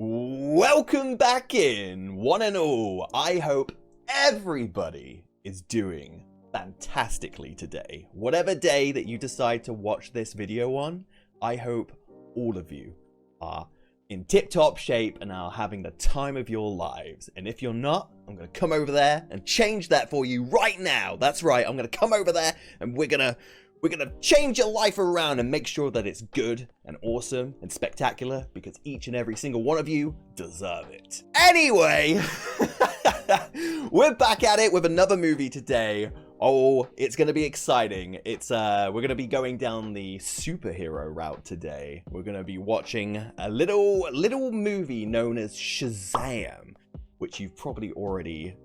Welcome back in, one and all. I hope everybody is doing fantastically today. Whatever day that you decide to watch this video on, I hope all of you are in tip-top shape and are having the time of your lives. And if you're not, I'm going to come over there and change that for you right now. That's right, I'm going to come over there and we're going to change your life around and make sure that it's good and awesome and spectacular because each and every single one of you deserve it. Anyway, we're back at it with another movie today. Oh, it's going to be exciting. We're going to be going down the superhero route today. We're going to be watching a little movie known as SHAZAM, which you've probably already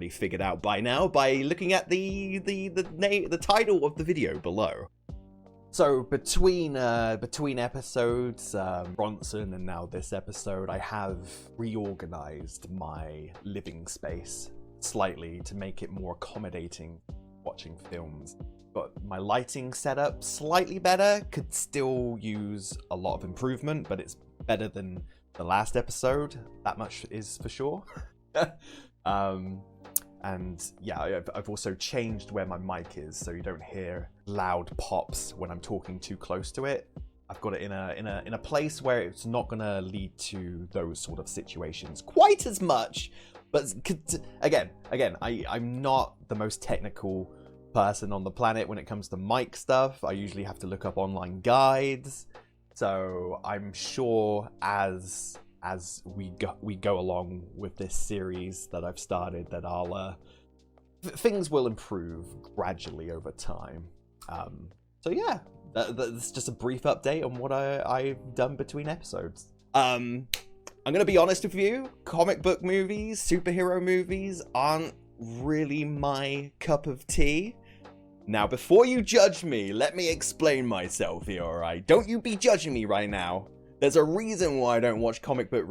figured out by now by looking at the title of the video below. So between episodes, Bronson and now this episode, I have reorganized my living space slightly to make it more accommodating watching films. Got my lighting set up slightly better, could still use a lot of improvement, but it's better than the last episode. That much is for sure. And yeah, I've also changed where my mic is so you don't hear loud pops when I'm talking too close to it. I've got it in a place where it's not gonna lead to those sort of situations quite as much. But again, I'm not the most technical person on the planet when it comes to mic stuff. I usually have to look up online guides. So I'm sure as we go along with this series that I've started, that things will improve gradually over time. So yeah, that's just a brief update on what I've done between episodes. I'm gonna be honest with you, comic book movies, superhero movies aren't really my cup of tea. Now, before you judge me, let me explain myself here, alright? Don't you be judging me right now. There's a reason why I don't watch comic book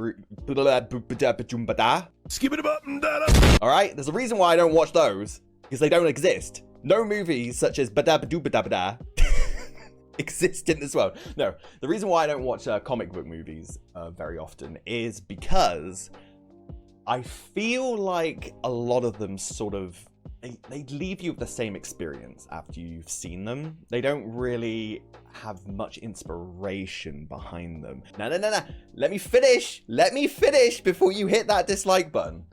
alright? There's a reason why I don't watch those, because they don't exist. No movies such as exist in this world. No, the reason why I don't watch comic book movies very often is because I feel like a lot of them sort of, they leave you with the same experience after you've seen them. They don't really have much inspiration behind them. No. Let me finish before you hit that dislike button.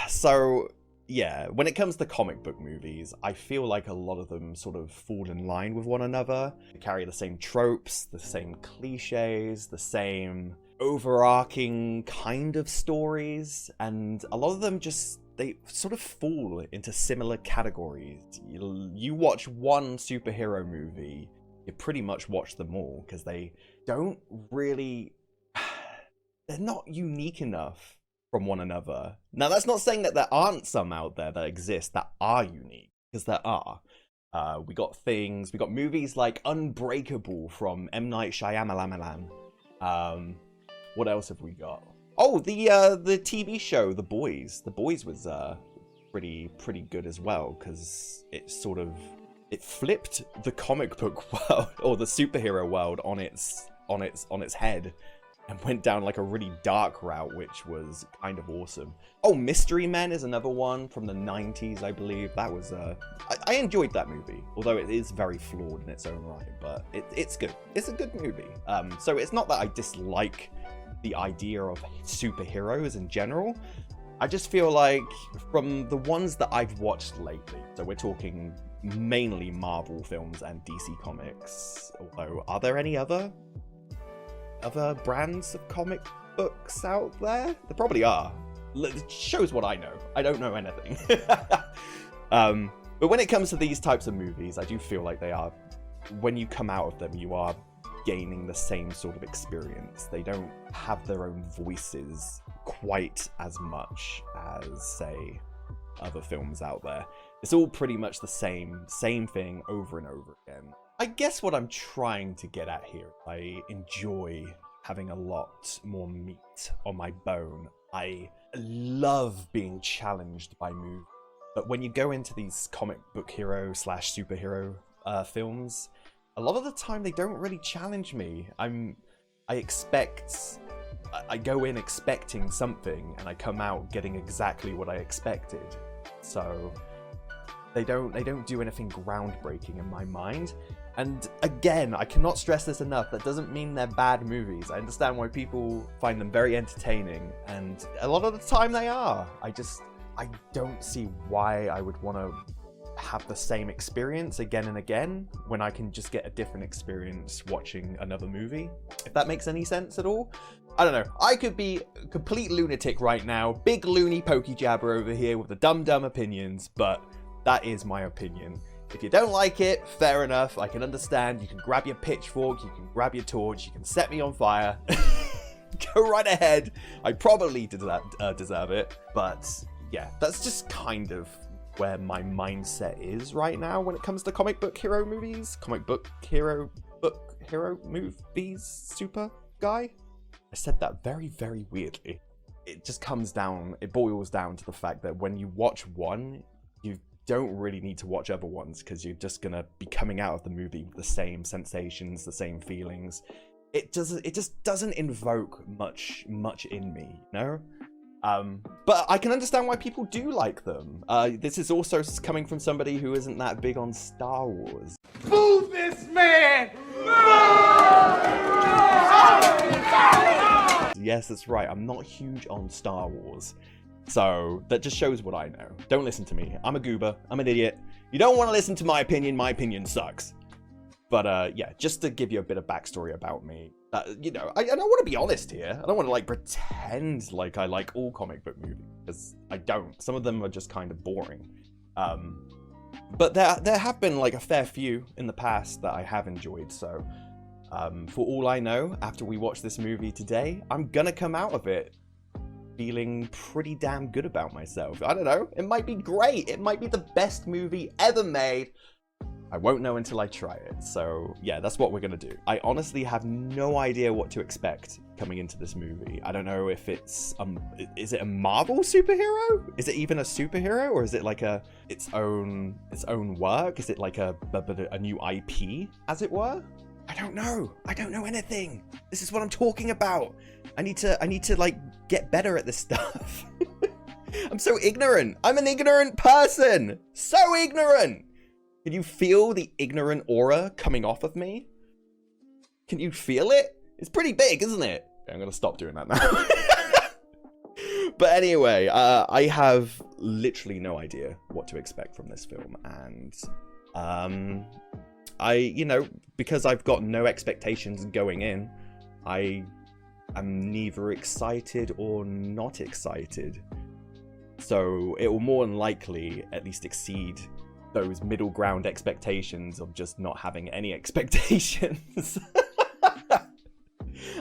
So yeah, when it comes to comic book movies, I feel like a lot of them sort of fall in line with one another. They carry the same tropes, the same cliches, the same overarching kind of stories, and a lot of them they sort of fall into similar categories. You watch one superhero movie, you pretty much watch them all, because they don't really, they're not unique enough from one another. Now, that's not saying that there aren't some out there that exist that are unique, because there are. We got movies like Unbreakable from M. Night Shyamalan. What else have we got? Oh, the TV show, The Boys. The Boys was pretty good as well, because it flipped the comic book world or the superhero world on its head and went down like a really dark route, which was kind of awesome. Oh, Mystery Men is another one from the 90s, I believe. That was I enjoyed that movie, although it is very flawed in its own right, but it's good. It's a good movie. So it's not that I dislike the idea of superheroes in general. I just feel like from the ones that I've watched lately, so we're talking mainly Marvel films and DC Comics, although are there any other brands of comic books out there? There probably are. It shows what I know. I don't know anything. But when it comes to these types of movies, I do feel like they are, when you come out of them, you are gaining the same sort of experience. They don't have their own voices quite as much as, say, other films out there. It's all pretty much the same thing over and over again. I guess what I'm trying to get at here, I enjoy having a lot more meat on my bone. I love being challenged by movies. But when you go into these comic book hero / superhero films, a lot of the time they don't really challenge me. I expect I go in expecting something and I come out getting exactly what I expected. So they don't do anything groundbreaking in my mind. And again, I cannot stress this enough, that doesn't mean they're bad movies. I understand why people find them very entertaining, and a lot of the time they are. I don't see why I would want to have the same experience again and again when I can just get a different experience watching another movie. If that makes any sense at all. I don't know. I could be a complete lunatic right now. Big loony pokey jabber over here with the dumb opinions, but that is my opinion. If you don't like it, fair enough. I can understand. You can grab your pitchfork, you can grab your torch, you can set me on fire. Go right ahead. I probably deserve it. But yeah, that's just kind of where my mindset is right now when it comes to comic book hero movies. Comic book hero movies, super guy. I said that very, very weirdly. It just it boils down to the fact that when you watch one, you don't really need to watch other ones, because you're just gonna be coming out of the movie with the same sensations, the same feelings. It just doesn't invoke much in me, you know? But I can understand why people do like them. This is also coming from somebody who isn't that big on Star Wars. Move this man! Yes, that's right. I'm not huge on Star Wars. So that just shows what I know. Don't listen to me. I'm a goober. I'm an idiot. You don't want to listen to my opinion sucks. But yeah, just to give you a bit of backstory about me. You know, I don't want to be honest here. I don't want to like pretend like I like all comic book movies, because I don't. Some of them are just kind of boring. But there have been like a fair few in the past that I have enjoyed. So for all I know, after we watch this movie today, I'm gonna come out of it feeling pretty damn good about myself. I don't know. It might be great. It might be the best movie ever made. I won't know until I try it. So yeah, that's what we're gonna do. I honestly have no idea what to expect coming into this movie. I don't know if it's is it a Marvel superhero? Is it even a superhero, or is it like its own work? Is it like a new IP, as it were? I don't know. I don't know anything. This is what I'm talking about. I need to like get better at this stuff. I'm so ignorant. I'm an ignorant person. So ignorant. Can you feel the ignorant aura coming off of me? Can you feel it? It's pretty big, isn't it? Okay, I'm gonna stop doing that now. But anyway, I have literally no idea what to expect from this film, and you know, because I've got no expectations going in, I am neither excited or not excited. So it will more than likely at least exceed those middle ground expectations of just not having any expectations.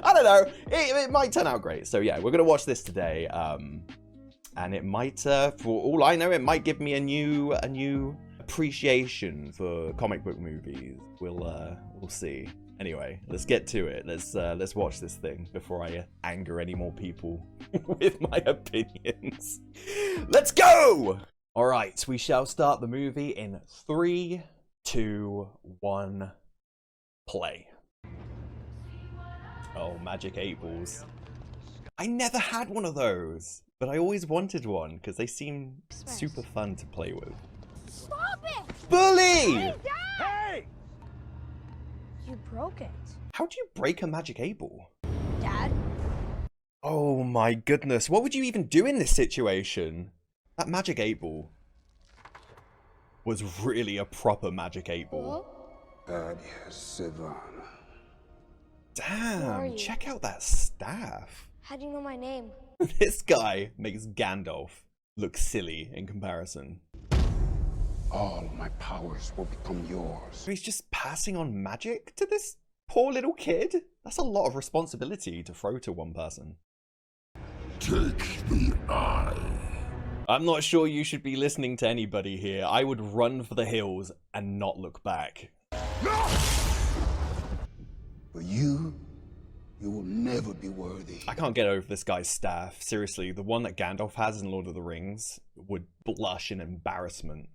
I don't know. It might turn out great. So yeah, we're gonna watch this today, and it might, for all I know, it might give me a new appreciation for comic book movies. We'll see. Anyway, let's get to it. Let's watch this thing before I anger any more people with my opinions. Let's go! All right, we shall start the movie in 3, 2, 1, play. Oh, magic 8 balls. I never had one of those, but I always wanted one because they seem super fun to play with. Stop it! Bully! Hey, Dad! Hey! You broke it. How'd you break a magic 8 ball? Dad? Oh my goodness, what would you even do in this situation? That magic 8 ball was really a proper magic 8 ball. SHAZAM. Damn, check out that staff. How do you know my name? This guy makes Gandalf look silly in comparison. All my powers will become yours. He's just passing on magic to this poor little kid? That's a lot of responsibility to throw to one person. Take the eye. I'm not sure you should be listening to anybody here. I would run for the hills and not look back. No! For you will never be worthy. I can't get over this guy's staff. Seriously, the one that Gandalf has in Lord of the Rings would blush in embarrassment.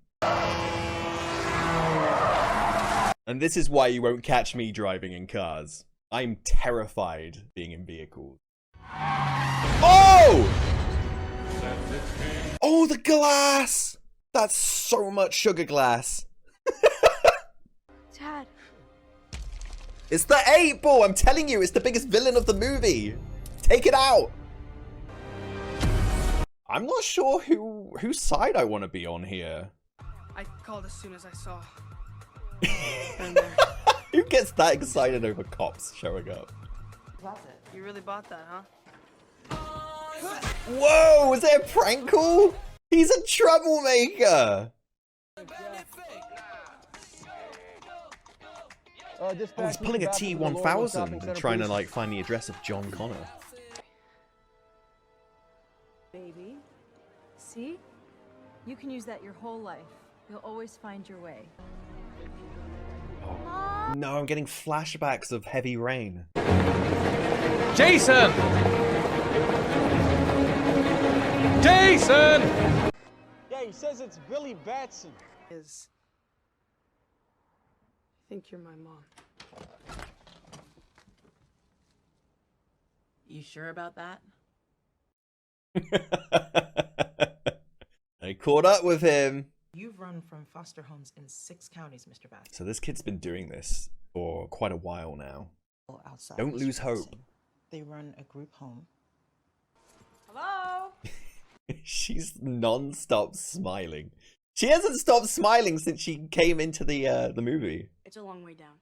And this is why you won't catch me driving in cars. I'm terrified being in vehicles. Oh, the glass! That's so much sugar glass. Dad. It's the 8-ball! I'm telling you, it's the biggest villain of the movie! Take it out! I'm not sure whose side I want to be on here. I called as soon as I saw. Who gets that excited over cops showing up? You really bought that, huh? Whoa! Was it a prank call? He's a troublemaker! Oh, he's pulling a T-1000 and trying to like find the address of John Connor. Baby, see? You can use that your whole life. You'll always find your way. Oh, no, I'm getting flashbacks of Heavy Rain. Jason! Jason! Yeah, he says it's Billy Batson. I think you're my mom. You sure about that? I caught up with him. You've run from foster homes in 6 counties, Mr. Bass. So this kid's been doing this for quite a while now. Outside Don't lose hope. Jackson. They run a group home. Hello? She's non-stop smiling. She hasn't stopped smiling since she came into the movie. It's a long way down.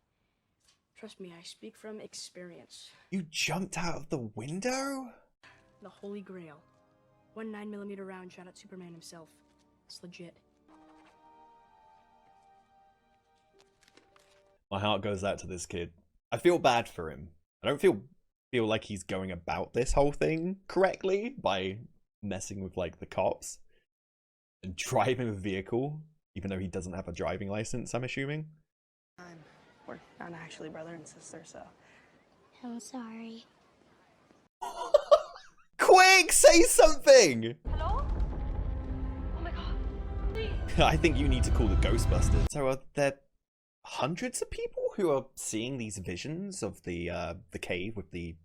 Trust me, I speak from experience. You jumped out of the window? The Holy Grail. 1 9mm round shot at Superman himself. It's legit. My heart goes out to this kid. I feel bad for him. I don't feel like he's going about this whole thing correctly by messing with like the cops and driving a vehicle, even though he doesn't have a driving license, I'm assuming. We're not actually brother and sister, so. I'm sorry. Quick, say something! Hello? Oh my god. Please. I think you need to call the Ghostbusters. So are there hundreds of people who are seeing these visions of the cave with the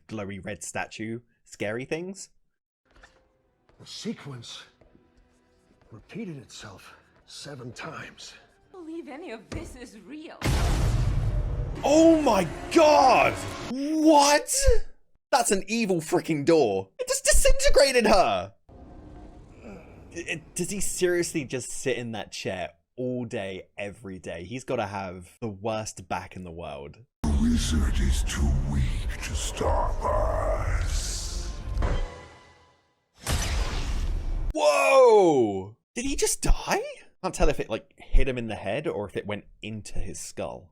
glowy red statue, scary things? The sequence repeated itself 7 times. I don't believe any of this is real. Oh my god! What? That's an evil freaking door. It just disintegrated her! Does he seriously just sit in that chair all day, every day? He's got to have the worst back in the world. The wizard is too weak to stop us. Whoa! Did he just die? Can't tell if it like hit him in the head or if it went into his skull.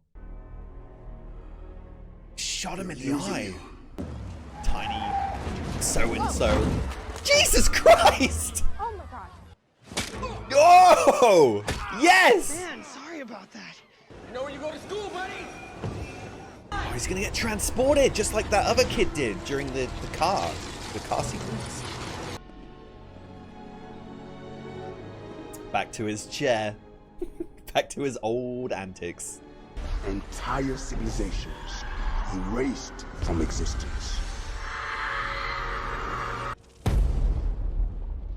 Shot him in the eye. Tiny so-and-so. Jesus Christ! Oh my god. Oh! Yes! Man, sorry about that. You know where you go to school, buddy? Oh, he's gonna get transported just like that other kid did during the car sequence. Back to his chair. Back to his old antics. Entire civilizations erased from existence.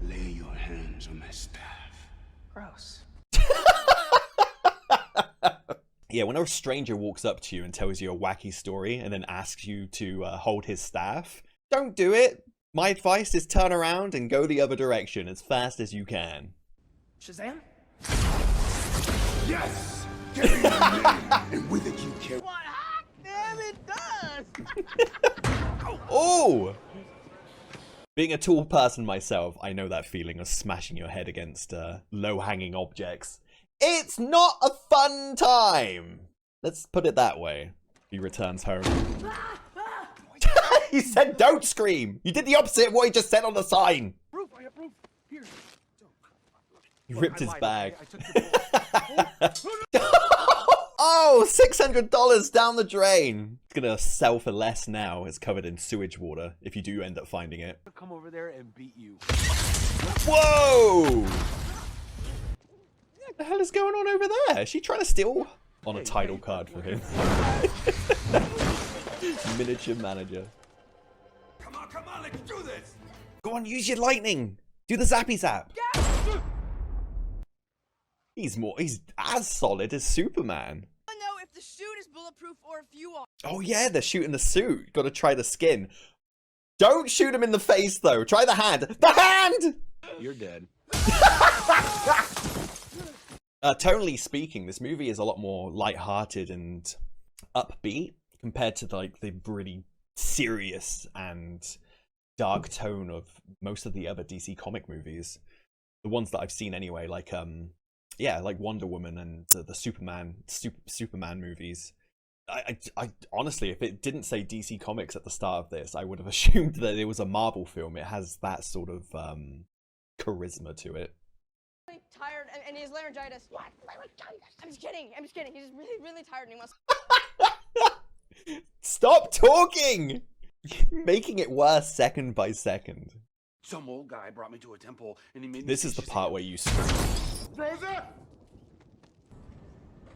Lay your hands on my staff. Gross. Yeah, when a stranger walks up to you and tells you a wacky story and then asks you to hold his staff, don't do it. My advice is turn around and go the other direction as fast as you can. Shazam? Yes! Give me your name, and with it you carry. What hot damn it does! Oh! Being a tall person myself, I know that feeling of smashing your head against low-hanging objects. It's not a fun time! Let's put it that way. He returns home. He said don't scream! You did the opposite of what he just said on the sign! Roof, here. He ripped his bag. I took the ball. Oh, $600 down the drain. It's gonna sell for less now. It's covered in sewage water if you do end up finding it. I'll come over there and beat you. Whoa! What the hell is going on over there? Is she trying to steal? On a title card for him. Miniature manager. Come on, let's do this! Go on, use your lightning. Do the zappy zap. He's as solid as Superman. I don't know if the suit is bulletproof or if you are. Oh yeah, they're shooting the suit. Got to try the skin. Don't shoot him in the face though. Try the hand. The hand! You're dead. Tonally speaking, this movie is a lot more lighthearted and upbeat compared to like the really serious and dark tone of most of the other DC comic movies. The ones that I've seen anyway, like yeah, like Wonder Woman and the Superman movies. I honestly, if it didn't say DC Comics at the start of this, I would have assumed that it was a Marvel film. It has that sort of charisma to it. Really tired and he has laryngitis. What? Laryngitis? I'm just kidding. He's just really tired and he wants. Stop talking! Making it worse second by second. Some old guy brought me to a temple and he made me. This is the part where you scream. Rosa!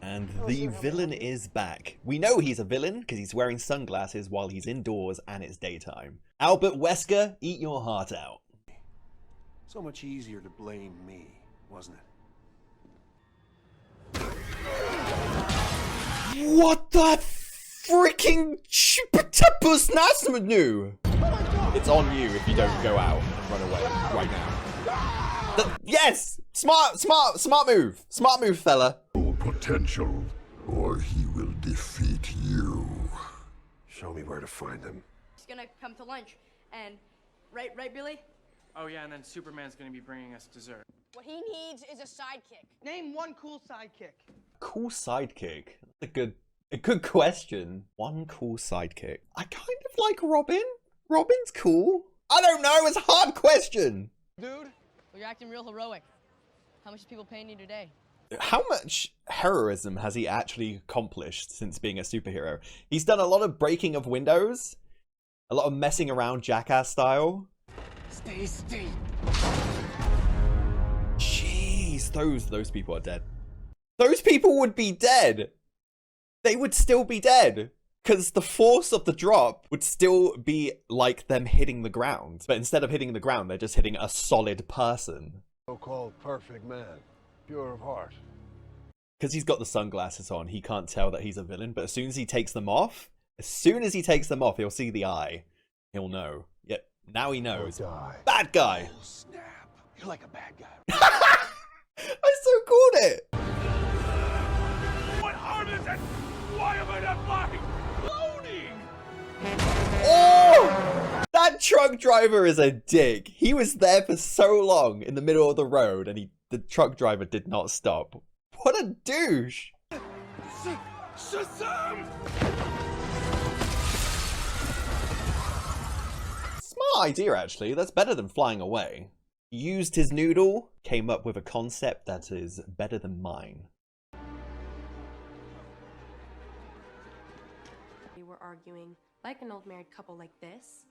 And the villain is back. We know he's a villain because he's wearing sunglasses while he's indoors and it's daytime. Albert Wesker, eat your heart out. So much easier to blame me, wasn't it? What the freaking chupatapusnasmanu? It's on you if you don't go out and run away right now. Yes! Smart move, fella. Potential, or he will defeat you. Show me where to find him. He's gonna come to lunch and right, Billy? Oh yeah, and then Superman's gonna be bringing us dessert. What he needs is a sidekick. Name one cool sidekick. Cool sidekick? A good question. One cool sidekick. I kind of like Robin. Robin's cool. I don't know, it's a hard question. Dude, well, you're acting real heroic. How much is people paying you today? How much heroism has he actually accomplished since being a superhero? He's done a lot of breaking of windows, a lot of messing around Jackass style. Stay still. Jeez, those people are dead. Those people would be dead. They would still be dead. Because the force of the drop would still be like them hitting the ground. But instead of hitting the ground, they're just hitting a solid person. So-called perfect man. Pure of heart. Because he's got the sunglasses on, he can't tell that he's a villain. But as soon as he takes them off, he'll see the eye. He'll know. Yep, now he knows. Bad guy. Oh, snap. You're like a bad guy. I so called it. What harm is it? Why am I not flying? Floating! Oh! That truck driver is a dick. He was there for so long in the middle of the road and the truck driver did not stop. What a douche! SHAZAM! Smart idea, actually. That's better than flying away. He used his noodle, came up with a concept that is better than mine. We were arguing like an old married couple like this.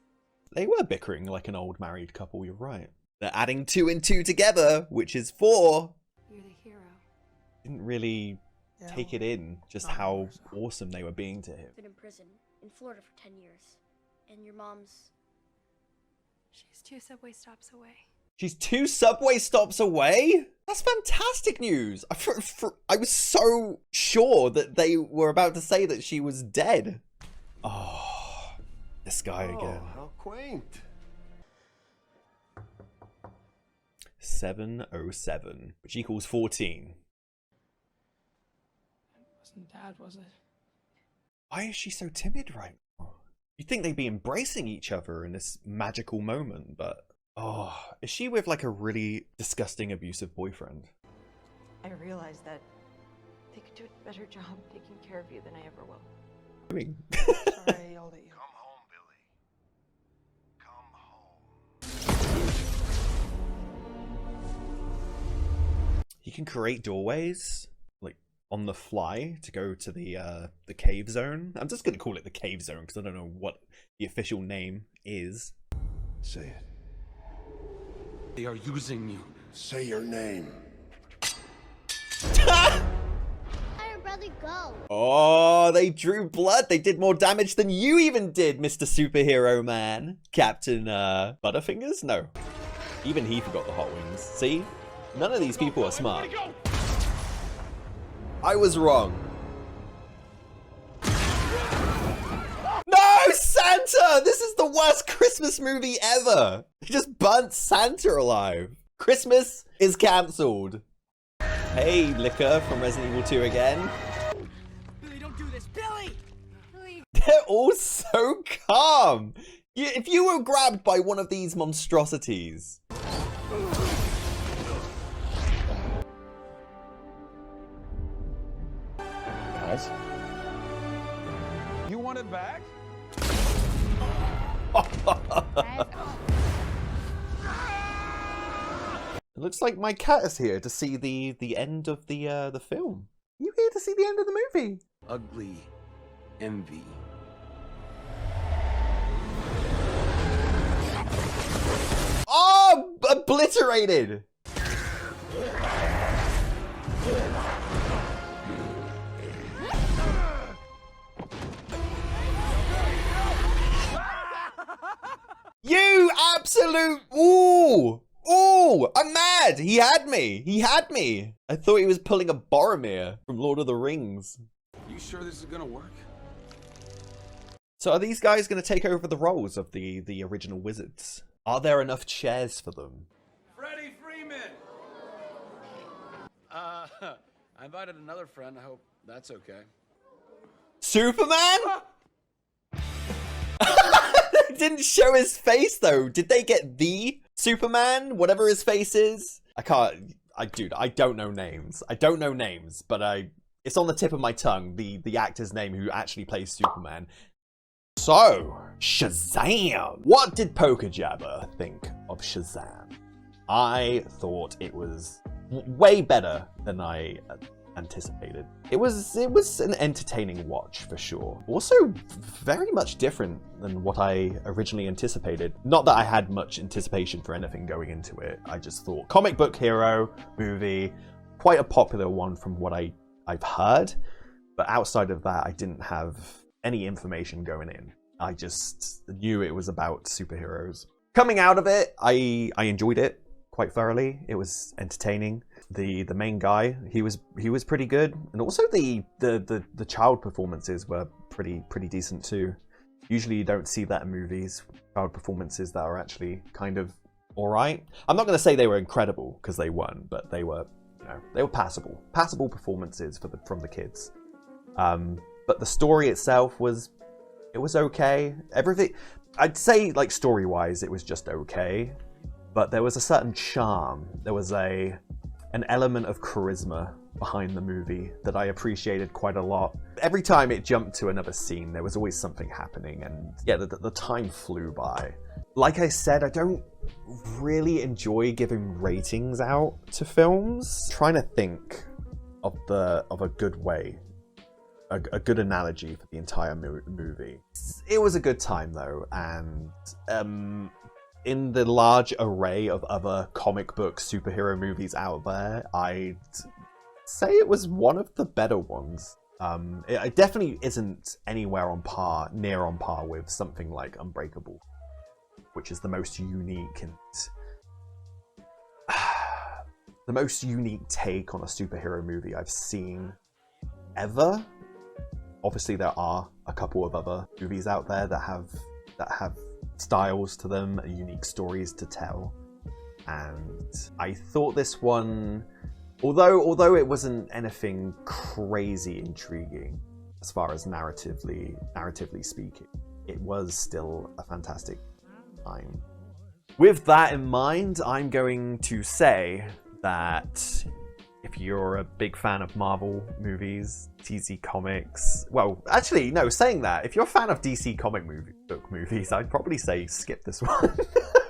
They were bickering like an old married couple, you're right. They're adding 2 and 2 together, which is 4. You're the hero. Didn't really take it in just how awesome they were being to him. Been in prison in Florida for 10 years. And your mom's... She's 2 subway stops away. She's 2 subway stops away? That's fantastic news. I was so sure that they were about to say that she was dead. Oh, this guy again. How quaint. 707, which equals 14. Wasn't Dad, was it? Why is she so timid right now? You'd think they'd be embracing each other in this magical moment, but... Oh, is she with like a really disgusting abusive boyfriend? I realized that they could do a better job taking care of you than I ever will. I mean... Sorry, I yelled at you. Come home, Billy. Come home. He can create doorways, like, on the fly to go to the cave zone. I'm just going to call it the cave zone because I don't know what the official name is. Say it. They are using you. Say your name. Let your brother go. Oh, they drew blood. They did more damage than you even did, Mr. Superhero Man. Captain, Butterfingers? No. Even he forgot the hot wings. See? None of these people are smart. I was wrong. No, Santa! This is the worst Christmas movie ever. He just burnt Santa alive. Christmas is cancelled. Hey, Liquor from Resident Evil 2 again. Billy, don't do this. Billy! They're all so calm. If you were grabbed by one of these monstrosities. Guys? You want it back? It looks like my cat is here to see the end of the film. You here to see the end of the movie? Ugly envy. Oh, obliterated! You absolute... Ooh! Ooh! I'm mad! He had me! He had me! I thought he was pulling a Boromir from Lord of the Rings. You sure this is gonna work? So are these guys going to take over the roles of the original wizards? Are there enough chairs for them? Freddie Freeman! I invited another friend. I hope that's okay. Superman? They didn't show his face though. Did they get the Superman? Whatever his face is? Dude, I don't know names. I don't know names, but it's on the tip of my tongue, the actor's name who actually plays Superman. So, SHAZAM! What did PokerJabber think of SHAZAM? I thought it was way better than I anticipated. It was an entertaining watch for sure. Also, very much different than what I originally anticipated. Not that I had much anticipation for anything going into it. I just thought comic book hero movie, quite a popular one from what I've heard. But outside of that, I didn't have any information going in. I just knew it was about superheroes. Coming out of it, I enjoyed it quite thoroughly. It was entertaining. The main guy, he was pretty good, and also the child performances were pretty decent too. Usually you don't see that in movies, child performances that are actually kind of all right. I'm not going to say they were incredible because they weren't, but they were, they were passable performances from the kids. But the story itself was okay. Everything, I'd say, like, story-wise, it was just okay. But there was a certain charm. There was an element of charisma behind the movie that I appreciated quite a lot. Every time it jumped to another scene, there was always something happening, and yeah, the time flew by. Like I said, I don't really enjoy giving ratings out to films. I'm trying to think of a good way. A good analogy for the entire movie. It was a good time though, and in the large array of other comic book superhero movies out there, I'd say it was one of the better ones. It definitely isn't anywhere near on par with something like Unbreakable, which is the most unique and the most unique take on a superhero movie I've seen ever. Obviously, there are a couple of other movies out there that have styles to them, unique stories to tell. And I thought this one, although it wasn't anything crazy intriguing as far as narratively speaking, it was still a fantastic time. With that in mind, I'm going to say that if you're a big fan of Marvel movies, DC Comics... Well, actually, no, saying that, if you're a fan of DC comic book movies, I'd probably say skip this one.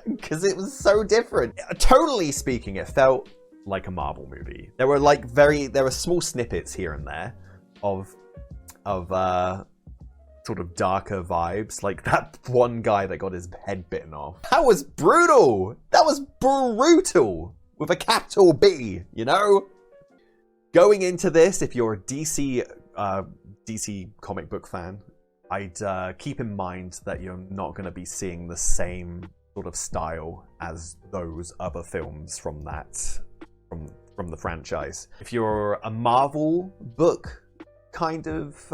Because it was so different. Totally speaking, it felt like a Marvel movie. There were small snippets here and there of sort of darker vibes. Like that one guy that got his head bitten off. That was brutal! That was brutal! With a capital B, you know? Going into this, if you're a DC comic book fan, I'd keep in mind that you're not going to be seeing the same sort of style as those other films from from the franchise. If you're a Marvel book kind of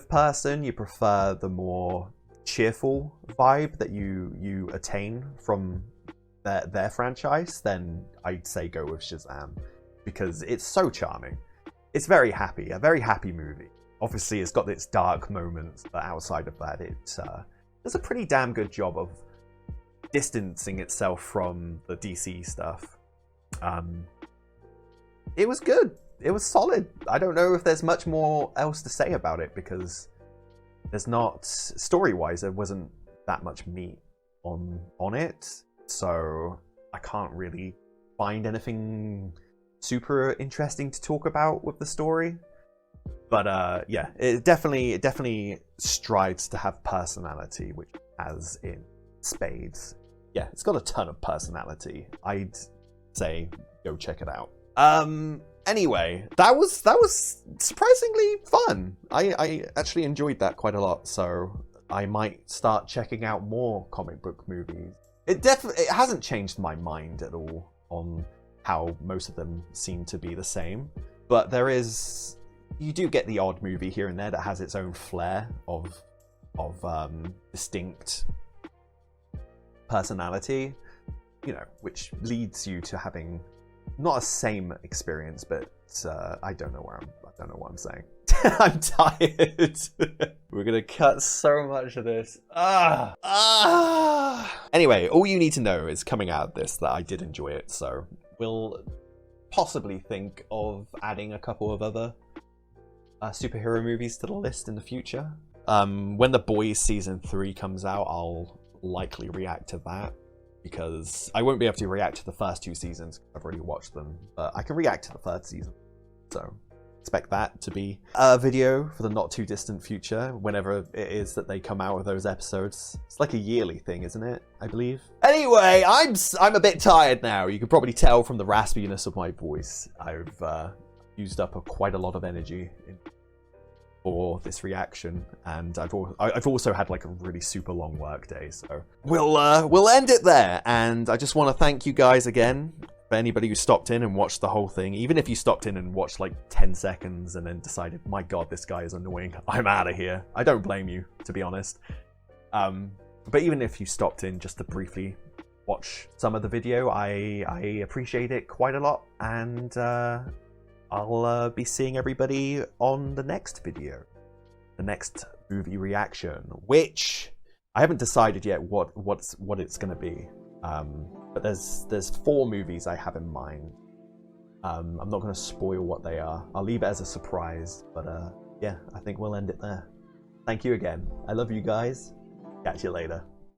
person, you prefer the more cheerful vibe that you attain from their franchise, then I'd say go with Shazam, because it's so charming. It's very happy, a very happy movie. Obviously, it's got its dark moments, but outside of that, it does a pretty damn good job of distancing itself from the DC stuff. It was good. It was solid. I don't know if there's much more else to say about it, because there's not, story-wise, there wasn't that much meat on it, so I can't really find anything super interesting to talk about with the story. But yeah, it definitely strives to have personality, which has in spades. Yeah, it's got a ton of personality. I'd say go check it out. Anyway, that was surprisingly fun. I actually enjoyed that quite a lot, so I might start checking out more comic book movies. It hasn't changed my mind at all on how most of them seem to be the same, but you do get the odd movie here and there that has its own flair of distinct personality, you know, which leads you to having not a same experience, but I don't know what I'm saying. I'm tired. We're gonna cut so much of this. Anyway, all you need to know is coming out of this that I did enjoy it, so we'll possibly think of adding a couple of other superhero movies to the list in the future. When The Boys Season 3 comes out, I'll likely react to that, because I won't be able to react to the first 2 seasons. I've already watched them, but I can react to the 3rd season. So expect that to be a video for the not too distant future, whenever it is that they come out with those episodes. It's like a yearly thing, isn't it? I believe. Anyway, I'm a bit tired now. You can probably tell from the raspiness of my voice. I've used up quite a lot of energy for this reaction, and I've also had like a really super long work day, so we'll end it there. And I just want to thank you guys again for anybody who stopped in and watched the whole thing. Even if you stopped in and watched like 10 seconds and then decided, my god, this guy is annoying, I'm out of here, I don't blame you, to be honest. But even if you stopped in just to briefly watch some of the video, I appreciate it quite a lot, and I'll be seeing everybody on the next video, the next movie reaction, which I haven't decided yet what it's going to be. But there's 4 movies I have in mind. I'm not going to spoil what they are. I'll leave it as a surprise. But yeah, I think we'll end it there. Thank you again. I love you guys. Catch you later.